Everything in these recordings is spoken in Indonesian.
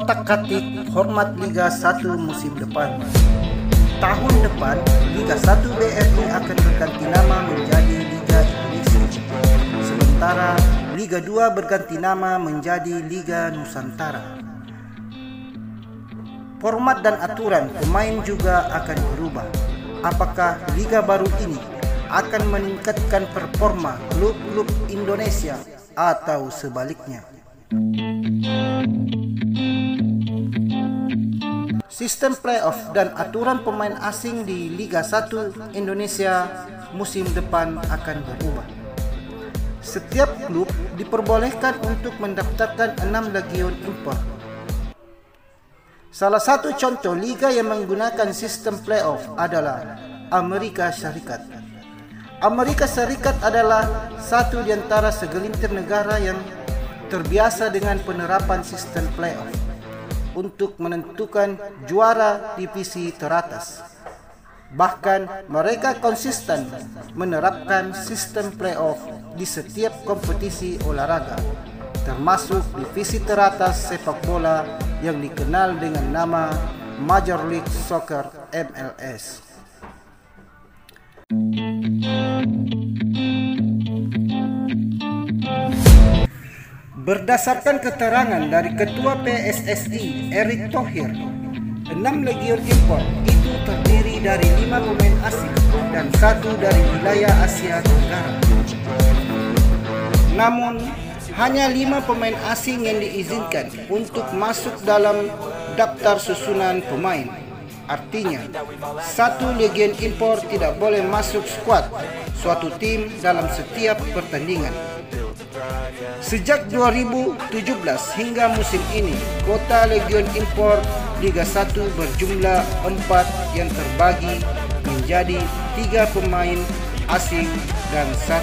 otak-atik hormat Liga 1 musim depan. Tahun depan, Liga 1 BRI akan berganti nama menjadi Liga Indonesia. Sementara Liga 2 berganti nama menjadi Liga Nusantara. Format dan aturan pemain juga akan berubah. Apakah liga baru ini akan meningkatkan performa klub-klub Indonesia atau sebaliknya? Sistem playoff dan aturan pemain asing di Liga 1 Indonesia musim depan akan berubah. Setiap klub diperbolehkan untuk mendaftarkan 6 legion impor. Salah satu contoh liga yang menggunakan sistem playoff adalah Amerika Serikat. Amerika Serikat adalah satu di antara segelintir negara yang terbiasa dengan penerapan sistem playoff untuk menentukan juara divisi teratas. Bahkan mereka konsisten menerapkan sistem playoff di setiap kompetisi olahraga, termasuk divisi teratas sepak bola yang dikenal dengan nama Major League Soccer MLS. Berdasarkan keterangan dari Ketua PSSI Erick Thohir, 6 legion impor itu terdiri dari 5 pemain asing dan 1 dari wilayah Asia Tenggara. Namun, hanya 5 pemain asing yang diizinkan untuk masuk dalam daftar susunan pemain. Artinya, 1 legion impor tidak boleh masuk skuad suatu tim dalam setiap pertandingan. Sejak 2017 hingga musim ini, kuota legion impor Liga 1 berjumlah 4 yang terbagi menjadi 3 pemain asing dan 1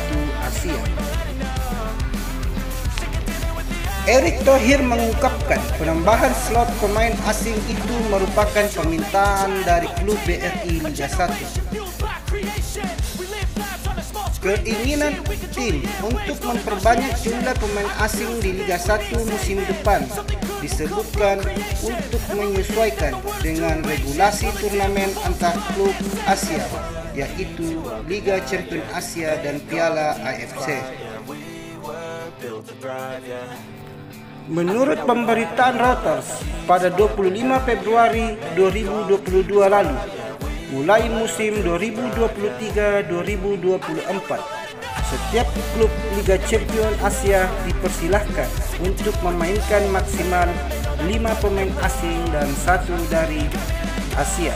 Asia. Erick Thohir mengungkapkan penambahan slot pemain asing itu merupakan permintaan dari klub BRI Liga 1. Keinginan tim untuk memperbanyak jumlah pemain asing di Liga 1 musim depan disebutkan untuk menyesuaikan dengan regulasi turnamen antar klub Asia, yaitu Liga Champions Asia dan Piala AFC. Menurut pemberitaan Reuters, pada 25 Februari 2022 lalu, mulai musim 2023-2024, setiap klub Liga Champions Asia dipersilahkan untuk memainkan maksimal 5 pemain asing dan 1 dari Asia.